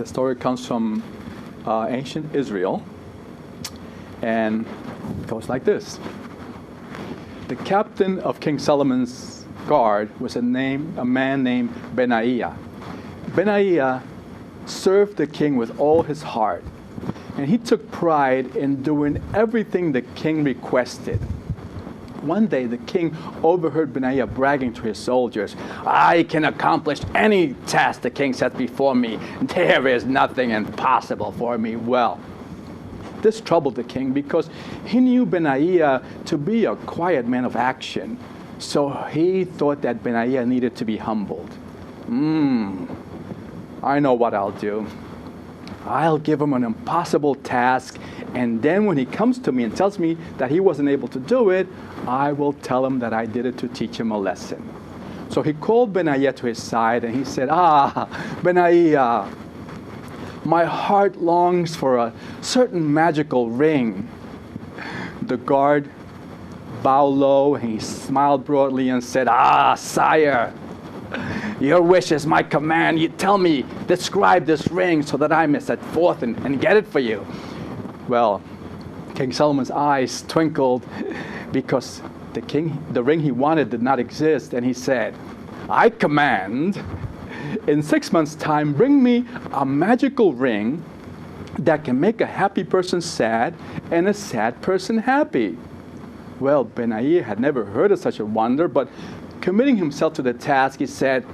The story comes from ancient Israel, and it goes like this. The captain of King Solomon's guard was a man named Benaiah. Benaiah served the king with all his heart, and he took pride in doing everything the king requested. One day, the king overheard Benaiah bragging to his soldiers, "I can accomplish any task the king sets before me. There is nothing impossible for me." Well, this troubled the king because he knew Benaiah to be a quiet man of action. So he thought that Benaiah needed to be humbled. I know what I'll do. I'll give him an impossible task, and then when he comes to me and tells me that he wasn't able to do it, I will tell him that I did it to teach him a lesson. So he called Benaiah to his side, and he said, Benaiah, my heart longs for a certain magical ring." The guard bowed low, and he smiled broadly and said, "Sire, your wish is my command. You tell me, describe this ring so that I may set forth and get it for you." Well, King Solomon's eyes twinkled because the ring he wanted did not exist, and he said, "I command, in 6 months' time, bring me a magical ring that can make a happy person sad and a sad person happy." Well, Benaiah had never heard of such a wonder, but committing himself to the task, he said,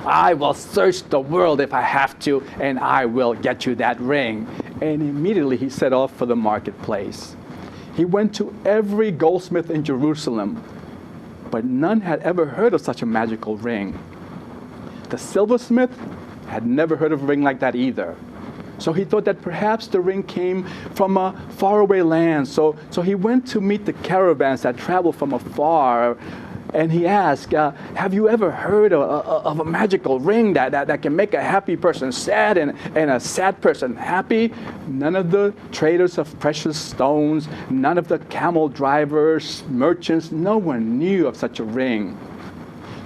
"I will search the world if I have to, and I will get you that ring." And immediately he set off for the marketplace. He went to every goldsmith in Jerusalem, but none had ever heard of such a magical ring. The silversmith had never heard of a ring like that either. So he thought that perhaps the ring came from a faraway land. So he went to meet the caravans that traveled from afar, and he asked, "Have you ever heard of a magical ring that can make a happy person sad and a sad person happy?" None of the traders of precious stones, none of the camel drivers, merchants, no one knew of such a ring.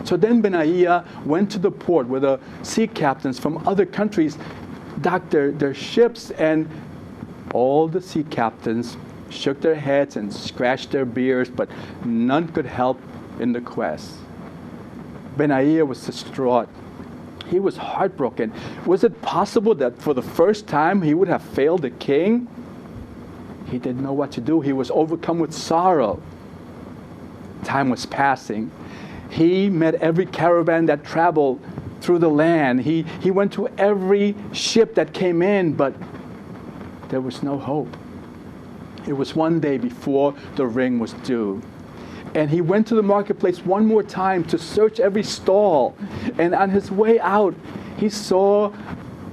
So then Benaiah went to the port where the sea captains from other countries docked their ships, and all the sea captains shook their heads and scratched their beards, but none could help in the quest. Benaiah was distraught. He was heartbroken. Was it possible that for the first time he would have failed the king? He didn't know what to do. He was overcome with sorrow. Time was passing. He met every caravan that traveled through the land. He went to every ship that came in, but there was no hope. It was one day before the ring was due. And he went to the marketplace one more time to search every stall. And on his way out, he saw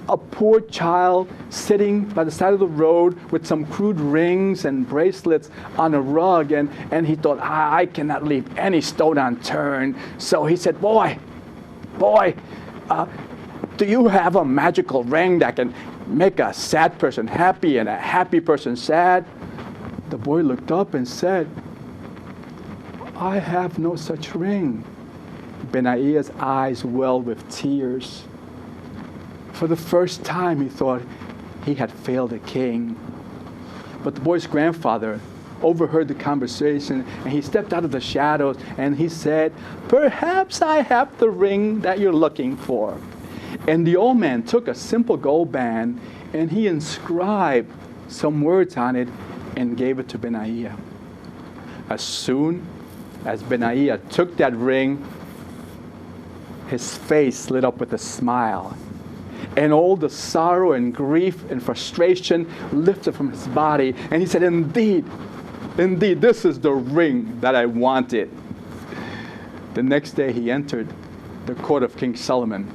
a poor child sitting by the side of the road with some crude rings and bracelets on a rug. And he thought, I cannot leave any stone unturned. So he said, boy, do you have a magical ring that can make a sad person happy and a happy person sad? The boy looked up and said, "I have no such ring." Benaiah's eyes welled with tears. For the first time, he thought he had failed the king. But the boy's grandfather overheard the conversation, and he stepped out of the shadows, and he said, "Perhaps I have the ring that you're looking for." And the old man took a simple gold band, and he inscribed some words on it and gave it to Benaiah. As soon as Benaiah took that ring, his face lit up with a smile, and all the sorrow and grief and frustration lifted from his body, and he said, Indeed, this is the ring that I wanted." The next day he entered the court of King Solomon.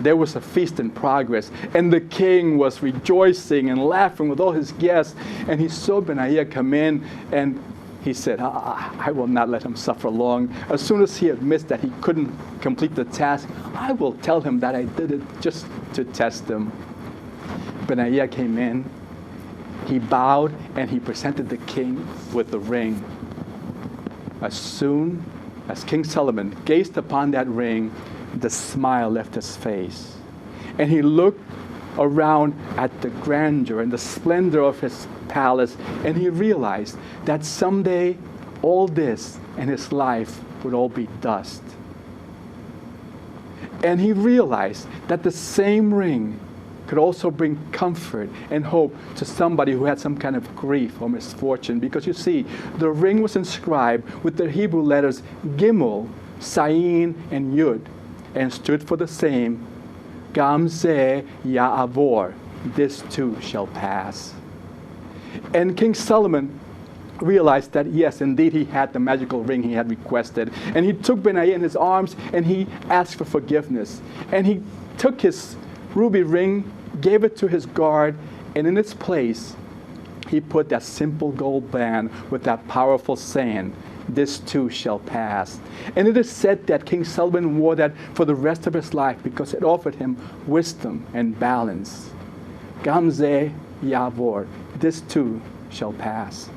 There was a feast in progress, and the king was rejoicing and laughing with all his guests, and he saw Benaiah come in, and he said, I will not let him suffer long. As soon as he admits that he couldn't complete the task, I will tell him that I did it just to test him. Benaiah came in, he bowed, and he presented the king with the ring. As soon as King Solomon gazed upon that ring, the smile left his face. And he looked around at the grandeur and the splendor of his palace, and he realized that someday all this and his life would all be dust. And he realized that the same ring could also bring comfort and hope to somebody who had some kind of grief or misfortune. Because you see, the ring was inscribed with the Hebrew letters Gimel, Sayin, and Yud, and stood for the same, Gam Zeh Ya'avor, this too shall pass. And King Solomon realized that, yes, indeed, he had the magical ring he had requested. And he took Benaiah in his arms, and he asked for forgiveness. And he took his ruby ring, gave it to his guard, and in its place, he put that simple gold band with that powerful saying, this too shall pass. And it is said that King Solomon wore that for the rest of his life because it offered him wisdom and balance. Gam Zeh Ya'avor, this too shall pass.